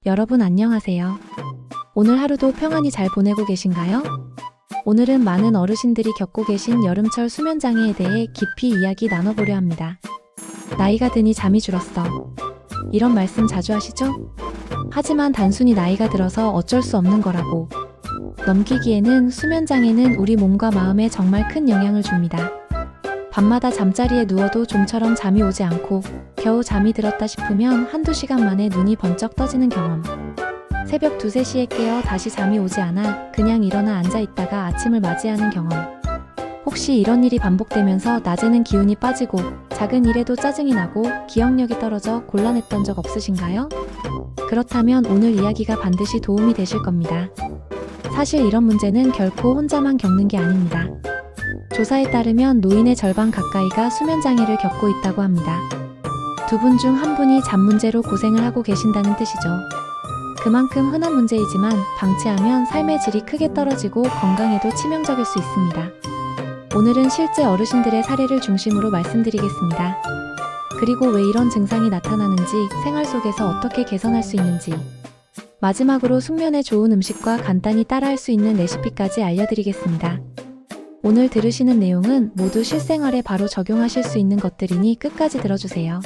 여러분 안녕하세요. 오늘 하루도 평안히 잘 보내고 계신가요? 오늘은 많은 어르신들이 겪고 계신 여름철 수면장애에 대해 깊이 이야기 나눠보려 합니다. 나이가 드니 잠이 줄었어. 이런 말씀 자주 하시죠? 하지만 단순히 나이가 들어서 어쩔 수 없는 거라고 넘기기에는 수면장애는 우리 몸과 마음에 정말 큰 영향을 줍니다. 밤마다 잠자리에 누워도 좀처럼 잠이 오지 않고 겨우 잠이 들었다 싶으면 한두 시간 만에 눈이 번쩍 떠지는 경험. 새벽 2, 3시에 깨어 다시 잠이 오지 않아 그냥 일어나 앉아 있다가 아침을 맞이하는 경험. 혹시 이런 일이 반복되면서 낮에는 기운이 빠지고 작은 일에도 짜증이 나고 기억력이 떨어져 곤란했던 적 없으신가요? 그렇다면 오늘 이야기가 반드시 도움이 되실 겁니다. 사실 이런 문제는 결코 혼자만 겪는 게 아닙니다. 조사에 따르면 노인의 절반 가까이가 수면장애를 겪고 있다고 합니다. 두 분 중 한 분이 잠 문제로 고생을 하고 계신다는 뜻이죠. 그만큼 흔한 문제이지만 방치하면 삶의 질이 크게 떨어지고 건강에도 치명적일 수 있습니다. 오늘은 실제 어르신들의 사례를 중심으로 말씀드리겠습니다. 그리고 왜 이런 증상이 나타나는지, 생활 속에서 어떻게 개선할 수 있는지, 마지막으로 숙면에 좋은 음식과 간단히 따라할 수 있는 레시피까지 알려드리겠습니다. 오늘 들으시는 내용은 모두 실생활에 바로 적용하실 수 있는 것들이니 끝까지 들어주세요.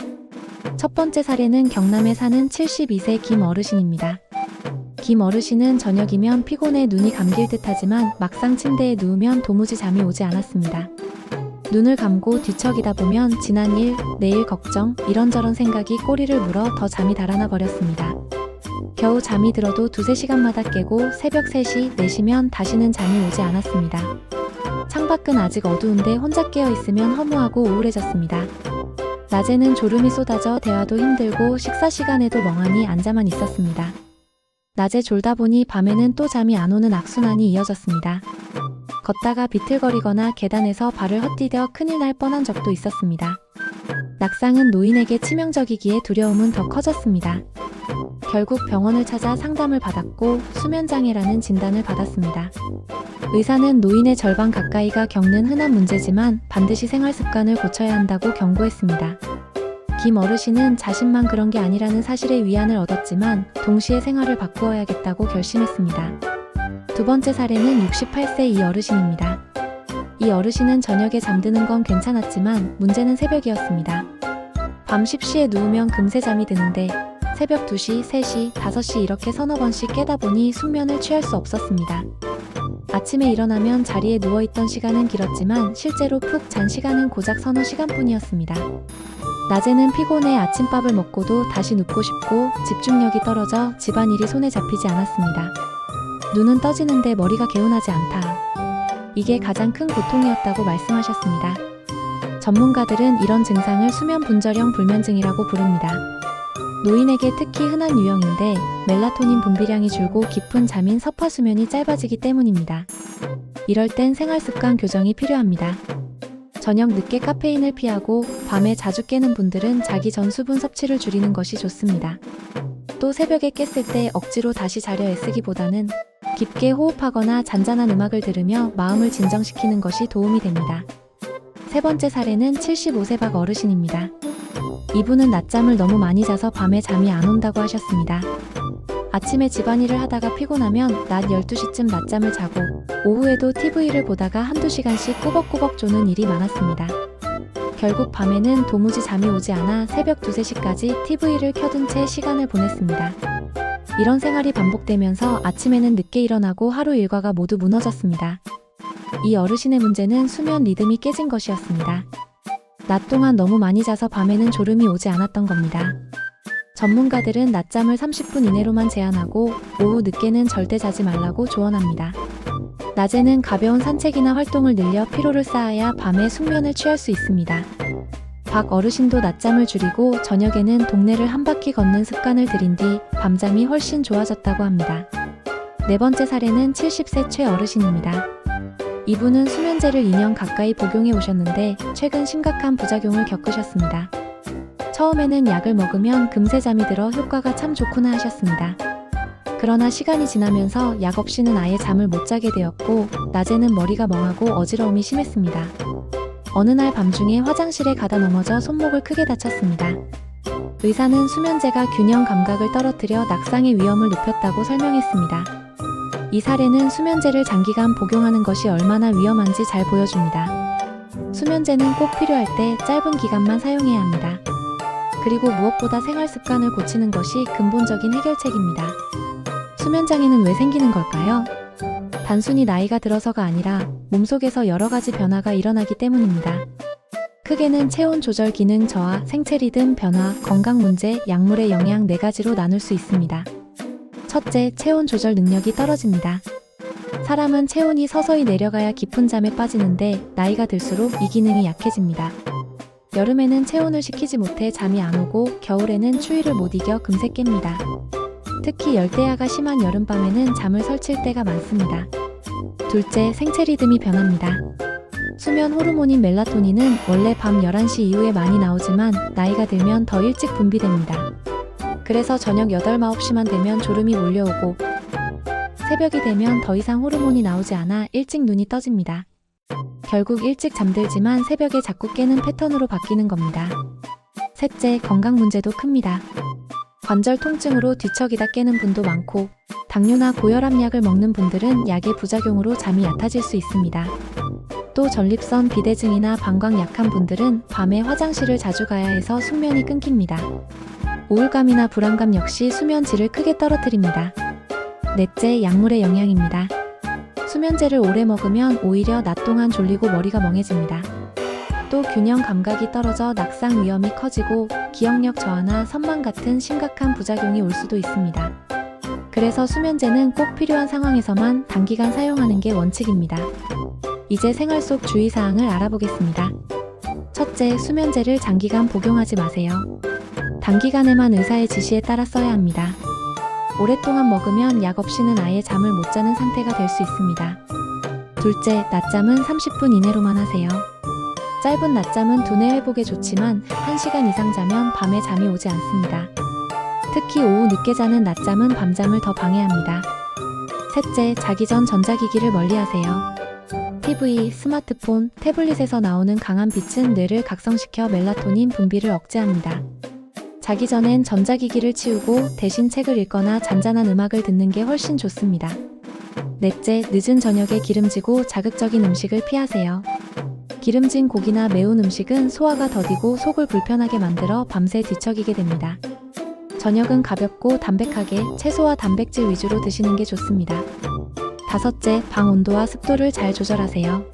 첫 번째 사례는 경남에 사는 72세 김 어르신입니다. 김 어르신은 저녁이면 피곤해 눈이 감길 듯 하지만 막상 침대에 누우면 도무지 잠이 오지 않았습니다. 눈을 감고 뒤척이다 보면 지난 일, 내일 걱정, 이런저런 생각이 꼬리를 물어 더 잠이 달아나 버렸습니다. 겨우 잠이 들어도 2, 3시간마다 깨고 새벽 3시, 4시면 다시는 잠이 오지 않았습니다. 창밖은 아직 어두운데 혼자 깨어있으면 허무하고 우울해졌습니다. 낮에는 졸음이 쏟아져 대화도 힘들고 식사 시간에도 멍하니 앉아만 있었습니다. 낮에 졸다 보니 밤에는 또 잠이 안 오는 악순환이 이어졌습니다. 걷다가 비틀거리거나 계단에서 발을 헛디뎌 큰일 날 뻔한 적도 있었습니다. 낙상은 노인에게 치명적이기에 두려움은 더 커졌습니다. 결국 병원을 찾아 상담을 받았고 수면장애라는 진단을 받았습니다. 의사는 노인의 절반 가까이가 겪는 흔한 문제지만 반드시 생활 습관을 고쳐야 한다고 경고했습니다. 김 어르신은 자신만 그런 게 아니라는 사실에 위안을 얻었지만 동시에 생활을 바꾸어야겠다고 결심했습니다. 두 번째 사례는 68세 이 어르신입니다. 이 어르신은 저녁에 잠드는 건 괜찮았지만 문제는 새벽이었습니다. 밤 10시에 누우면 금세 잠이 드는데 새벽 2시, 3시, 5시 이렇게 서너 번씩 깨다 보니 숙면을 취할 수 없었습니다. 아침에 일어나면 자리에 누워있던 시간은 길었지만 실제로 푹 잔 시간은 고작 서너 시간뿐이었습니다. 낮에는 피곤해 아침밥을 먹고도 다시 눕고 싶고 집중력이 떨어져 집안일이 손에 잡히지 않았습니다. 눈은 떠지는데 머리가 개운하지 않다. 이게 가장 큰 고통이었다고 말씀하셨습니다. 전문가들은 이런 증상을 수면 분절형 불면증이라고 부릅니다. 노인에게 특히 흔한 유형인데 멜라토닌 분비량이 줄고 깊은 잠인 서파수면이 짧아지기 때문입니다. 이럴 땐 생활습관 교정이 필요합니다. 저녁 늦게 카페인을 피하고 밤에 자주 깨는 분들은 자기 전 수분 섭취를 줄이는 것이 좋습니다. 또 새벽에 깼을 때 억지로 다시 자려 애쓰기보다는 깊게 호흡하거나 잔잔한 음악을 들으며 마음을 진정시키는 것이 도움이 됩니다. 세 번째 사례는 75세 박 어르신입니다. 이분은 낮잠을 너무 많이 자서 밤에 잠이 안 온다고 하셨습니다. 아침에 집안일을 하다가 피곤하면 낮 12시쯤 낮잠을 자고 오후에도 TV를 보다가 한두 시간씩 꾸벅꾸벅 조는 일이 많았습니다. 결국 밤에는 도무지 잠이 오지 않아 새벽 2, 3시까지 TV를 켜둔 채 시간을 보냈습니다. 이런 생활이 반복되면서 아침에는 늦게 일어나고 하루 일과가 모두 무너졌습니다. 이 어르신의 문제는 수면 리듬이 깨진 것이었습니다. 낮 동안 너무 많이 자서 밤에는 졸음이 오지 않았던 겁니다. 전문가들은 낮잠을 30분 이내로만 제한하고 오후 늦게는 절대 자지 말라고 조언합니다. 낮에는 가벼운 산책이나 활동을 늘려 피로를 쌓아야 밤에 숙면을 취할 수 있습니다. 박 어르신도 낮잠을 줄이고 저녁에는 동네를 한 바퀴 걷는 습관을 들인 뒤 밤잠이 훨씬 좋아졌다고 합니다. 네 번째 사례는 70세 최 어르신입니다. 이분은 수면제를 2년 가까이 복용해 오셨는데 최근 심각한 부작용을 겪으셨습니다. 처음에는 약을 먹으면 금세 잠이 들어 효과가 참 좋구나 하셨습니다. 그러나 시간이 지나면서 약 없이는 아예 잠을 못 자게 되었고 낮에는 머리가 멍하고 어지러움이 심했습니다. 어느 날 밤중에 화장실에 가다 넘어져 손목을 크게 다쳤습니다. 의사는 수면제가 균형 감각을 떨어뜨려 낙상의 위험을 높였다고 설명했습니다. 이 사례는 수면제를 장기간 복용하는 것이 얼마나 위험한지 잘 보여줍니다. 수면제는 꼭 필요할 때 짧은 기간만 사용해야 합니다. 그리고 무엇보다 생활 습관을 고치는 것이 근본적인 해결책입니다. 수면장애는 왜 생기는 걸까요? 단순히 나이가 들어서가 아니라 몸속에서 여러 가지 변화가 일어나기 때문입니다. 크게는 체온 조절 기능 저하, 생체 리듬 변화, 건강 문제, 약물의 영향 4가지로 나눌 수 있습니다. 첫째, 체온 조절 능력이 떨어집니다. 사람은 체온이 서서히 내려가야 깊은 잠에 빠지는데 나이가 들수록 이 기능이 약해집니다. 여름에는 체온을 식히지 못해 잠이 안 오고 겨울에는 추위를 못 이겨 금세 깹니다. 특히 열대야가 심한 여름밤에는 잠을 설칠 때가 많습니다. 둘째, 생체 리듬이 변합니다. 수면 호르몬인 멜라토닌은 원래 밤 11시 이후에 많이 나오지만 나이가 들면 더 일찍 분비됩니다. 그래서 저녁 8, 9시만 되면 졸음이 몰려오고 새벽이 되면 더 이상 호르몬이 나오지 않아 일찍 눈이 떠집니다. 결국 일찍 잠들지만 새벽에 자꾸 깨는 패턴으로 바뀌는 겁니다. 셋째, 건강 문제도 큽니다. 관절 통증으로 뒤척이다 깨는 분도 많고 당뇨나 고혈압 약을 먹는 분들은 약의 부작용으로 잠이 얕아질 수 있습니다. 또 전립선 비대증이나 방광 약한 분들은 밤에 화장실을 자주 가야 해서 숙면이 끊깁니다. 우울감이나 불안감 역시 수면 질을 크게 떨어뜨립니다. 넷째, 약물의 영향입니다. 수면제를 오래 먹으면 오히려 낮 동안 졸리고 머리가 멍해집니다. 또 균형 감각이 떨어져 낙상 위험이 커지고 기억력 저하나 선망 같은 심각한 부작용이 올 수도 있습니다. 그래서 수면제는 꼭 필요한 상황에서만 단기간 사용하는 게 원칙입니다. 이제 생활 속 주의사항을 알아보겠습니다. 첫째, 수면제를 장기간 복용하지 마세요. 단기간에만 의사의 지시에 따라 써야 합니다. 오랫동안 먹으면 약 없이는 아예 잠을 못 자는 상태가 될 수 있습니다. 둘째, 낮잠은 30분 이내로만 하세요. 짧은 낮잠은 두뇌 회복에 좋지만 1시간 이상 자면 밤에 잠이 오지 않습니다. 특히 오후 늦게 자는 낮잠은 밤잠을 더 방해합니다. 셋째, 자기 전 전자기기를 멀리하세요. TV, 스마트폰, 태블릿에서 나오는 강한 빛은 뇌를 각성시켜 멜라토닌 분비를 억제합니다. 자기 전엔 전자기기를 치우고 대신 책을 읽거나 잔잔한 음악을 듣는 게 훨씬 좋습니다. 넷째, 늦은 저녁에 기름지고 자극적인 음식을 피하세요. 기름진 고기나 매운 음식은 소화가 더디고 속을 불편하게 만들어 밤새 뒤척이게 됩니다. 저녁은 가볍고 담백하게 채소와 단백질 위주로 드시는 게 좋습니다. 다섯째, 방 온도와 습도를 잘 조절하세요.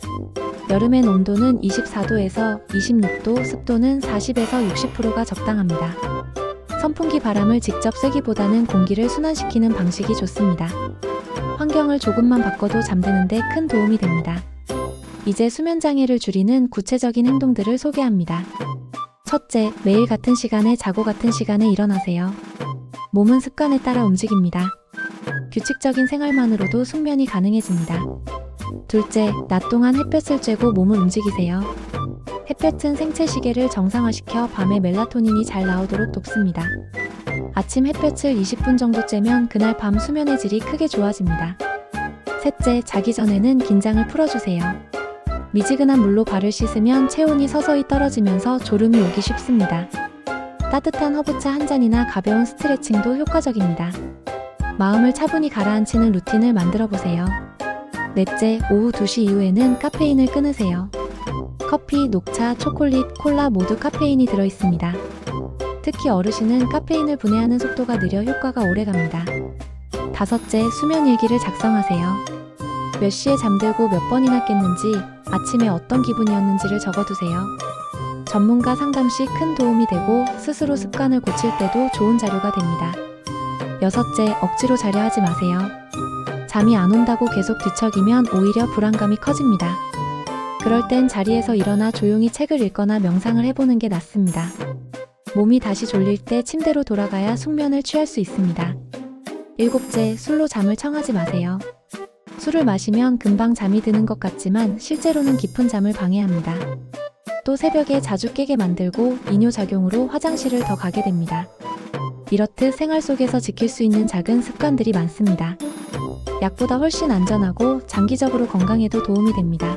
여름엔 온도는 24도에서 26도, 습도는 40에서 60%가 적당합니다. 선풍기 바람을 직접 쐬기보다는 공기를 순환시키는 방식이 좋습니다. 환경을 조금만 바꿔도 잠드는데 큰 도움이 됩니다. 이제 수면장애를 줄이는 구체적인 행동들을 소개합니다. 첫째, 매일 같은 시간에 자고 같은 시간에 일어나세요. 몸은 습관에 따라 움직입니다. 규칙적인 생활만으로도 숙면이 가능해집니다. 둘째, 낮 동안 햇볕을 쬐고 몸을 움직이세요. 햇볕은 생체 시계를 정상화시켜 밤에 멜라토닌이 잘 나오도록 돕습니다. 아침 햇볕을 20분 정도 쬐면 그날 밤 수면의 질이 크게 좋아집니다. 셋째, 자기 전에는 긴장을 풀어주세요. 미지근한 물로 발을 씻으면 체온이 서서히 떨어지면서 졸음이 오기 쉽습니다. 따뜻한 허브차 한 잔이나 가벼운 스트레칭도 효과적입니다. 마음을 차분히 가라앉히는 루틴을 만들어 보세요. 넷째, 오후 2시 이후에는 카페인을 끊으세요. 커피, 녹차, 초콜릿, 콜라 모두 카페인이 들어있습니다. 특히 어르신은 카페인을 분해하는 속도가 느려 효과가 오래갑니다. 다섯째, 수면 일기를 작성하세요. 몇 시에 잠들고 몇 번이나 깼는지, 아침에 어떤 기분이었는지를 적어두세요. 전문가 상담 시 큰 도움이 되고 스스로 습관을 고칠 때도 좋은 자료가 됩니다. 여섯째, 억지로 자려 하지 마세요. 잠이 안 온다고 계속 뒤척이면 오히려 불안감이 커집니다. 그럴 땐 자리에서 일어나 조용히 책을 읽거나 명상을 해보는 게 낫습니다. 몸이 다시 졸릴 때 침대로 돌아가야 숙면을 취할 수 있습니다. 일곱째, 술로 잠을 청하지 마세요. 술을 마시면 금방 잠이 드는 것 같지만 실제로는 깊은 잠을 방해합니다. 또 새벽에 자주 깨게 만들고 이뇨작용으로 화장실을 더 가게 됩니다. 이렇듯 생활 속에서 지킬 수 있는 작은 습관들이 많습니다. 약보다 훨씬 안전하고 장기적으로 건강에도 도움이 됩니다.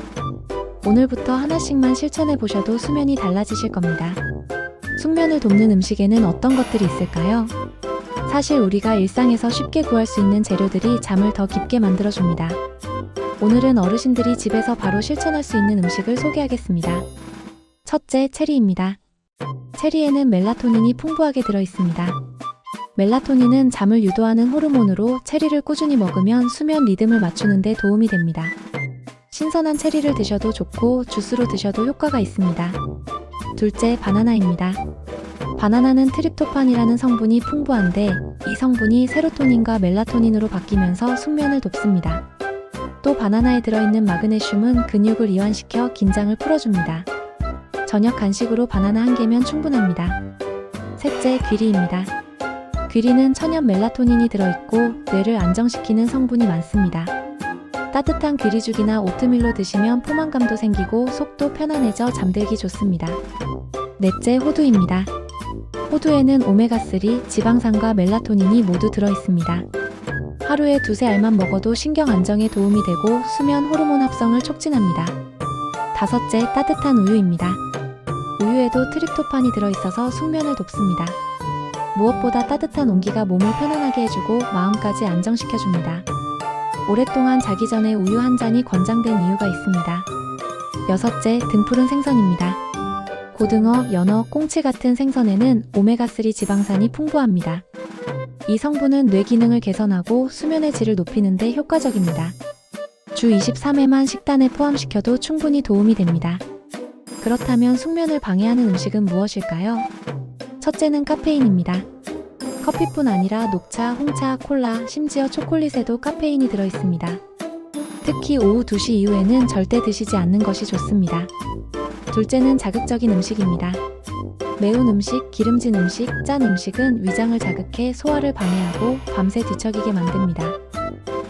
오늘부터 하나씩만 실천해 보셔도 수면이 달라지실 겁니다. 숙면을 돕는 음식에는 어떤 것들이 있을까요? 사실 우리가 일상에서 쉽게 구할 수 있는 재료들이 잠을 더 깊게 만들어줍니다. 오늘은 어르신들이 집에서 바로 실천할 수 있는 음식을 소개하겠습니다. 첫째, 체리입니다. 체리에는 멜라토닌이 풍부하게 들어있습니다. 멜라토닌은 잠을 유도하는 호르몬으로 체리를 꾸준히 먹으면 수면 리듬을 맞추는 데 도움이 됩니다. 신선한 체리를 드셔도 좋고 주스로 드셔도 효과가 있습니다. 둘째, 바나나입니다. 바나나는 트립토판이라는 성분이 풍부한데 이 성분이 세로토닌과 멜라토닌으로 바뀌면서 숙면을 돕습니다. 또 바나나에 들어있는 마그네슘은 근육을 이완시켜 긴장을 풀어줍니다. 저녁 간식으로 바나나 한 개면 충분합니다. 셋째, 귀리입니다. 귀리는 천연 멜라토닌이 들어있고 뇌를 안정시키는 성분이 많습니다. 따뜻한 귀리죽이나 오트밀로 드시면 포만감도 생기고 속도 편안해져 잠들기 좋습니다. 넷째, 호두입니다. 호두에는 오메가3, 지방산과 멜라토닌이 모두 들어있습니다. 하루에 두세 알만 먹어도 신경 안정에 도움이 되고 수면 호르몬 합성을 촉진합니다. 다섯째, 따뜻한 우유입니다. 우유에도 트립토판이 들어있어서 숙면을 돕습니다. 무엇보다 따뜻한 온기가 몸을 편안하게 해주고 마음까지 안정시켜줍니다. 오랫동안 자기 전에 우유 한 잔이 권장된 이유가 있습니다. 여섯째, 등푸른 생선입니다. 고등어, 연어, 꽁치 같은 생선에는 오메가3 지방산이 풍부합니다. 이 성분은 뇌 기능을 개선하고 수면의 질을 높이는 데 효과적입니다. 주 23회만 식단에 포함시켜도 충분히 도움이 됩니다. 그렇다면 숙면을 방해하는 음식은 무엇일까요? 첫째는 카페인입니다. 커피뿐 아니라 녹차, 홍차, 콜라, 심지어 초콜릿에도 카페인이 들어있습니다. 특히 오후 2시 이후에는 절대 드시지 않는 것이 좋습니다. 둘째는 자극적인 음식입니다. 매운 음식, 기름진 음식, 짠 음식은 위장을 자극해 소화를 방해하고 밤새 뒤척이게 만듭니다.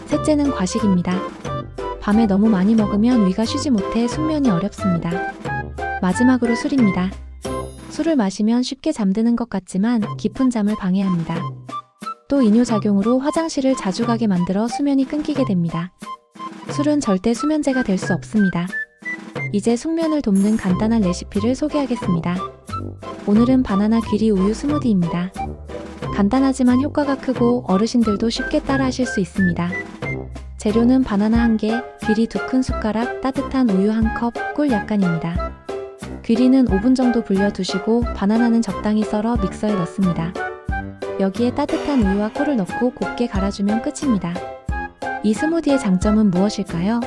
셋째는 과식입니다. 밤에 너무 많이 먹으면 위가 쉬지 못해 숙면이 어렵습니다. 마지막으로 술입니다. 술을 마시면 쉽게 잠드는 것 같지만 깊은 잠을 방해합니다. 또 이뇨작용으로 화장실을 자주 가게 만들어 수면이 끊기게 됩니다. 술은 절대 수면제가 될 수 없습니다. 이제 숙면을 돕는 간단한 레시피를 소개하겠습니다. 오늘은 바나나 귀리 우유 스무디입니다. 간단하지만 효과가 크고 어르신들도 쉽게 따라하실 수 있습니다. 재료는 바나나 1개, 귀리 2큰 숟가락, 따뜻한 우유 1컵, 꿀 약간입니다. 귀리는 5분 정도 불려두시고 바나나는 적당히 썰어 믹서에 넣습니다. 여기에 따뜻한 우유와 꿀을 넣고 곱게 갈아주면 끝입니다. 이 스무디의 장점은 무엇일까요?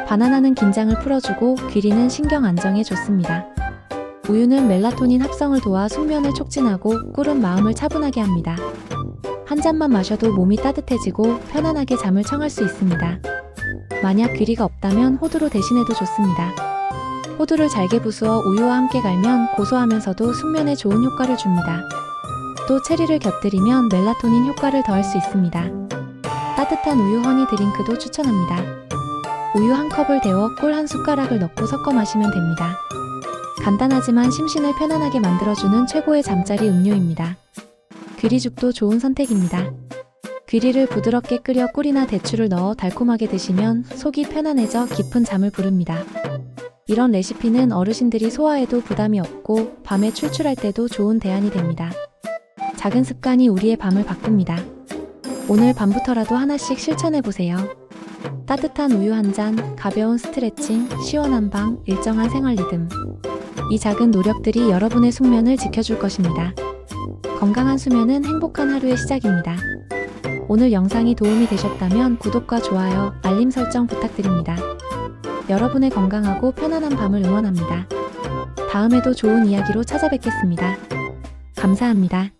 바나나는 긴장을 풀어주고 귀리는 신경 안정에 좋습니다. 우유는 멜라토닌 합성을 도와 숙면을 촉진하고 꿀은 마음을 차분하게 합니다. 한 잔만 마셔도 몸이 따뜻해지고 편안하게 잠을 청할 수 있습니다. 만약 귀리가 없다면 호두로 대신해도 좋습니다. 호두를 잘게 부수어 우유와 함께 갈면 고소하면서도 숙면에 좋은 효과를 줍니다. 또 체리를 곁들이면 멜라토닌 효과를 더할 수 있습니다. 따뜻한 우유 허니 드링크도 추천합니다. 우유 1컵을 데워 꿀 1숟가락을 넣고 섞어 마시면 됩니다. 간단하지만 심신을 편안하게 만들어주는 최고의 잠자리 음료입니다. 귀리죽도 좋은 선택입니다. 귀리를 부드럽게 끓여 꿀이나 대추를 넣어 달콤하게 드시면 속이 편안해져 깊은 잠을 부릅니다. 이런 레시피는 어르신들이 소화에도 부담이 없고 밤에 출출할 때도 좋은 대안이 됩니다. 작은 습관이 우리의 밤을 바꿉니다. 오늘 밤부터라도 하나씩 실천해보세요. 따뜻한 우유 한 잔, 가벼운 스트레칭, 시원한 방, 일정한 생활 리듬. 이 작은 노력들이 여러분의 숙면을 지켜줄 것입니다. 건강한 수면은 행복한 하루의 시작입니다. 오늘 영상이 도움이 되셨다면 구독과 좋아요, 알림 설정 부탁드립니다. 여러분의 건강하고 편안한 밤을 응원합니다. 다음에도 좋은 이야기로 찾아뵙겠습니다. 감사합니다.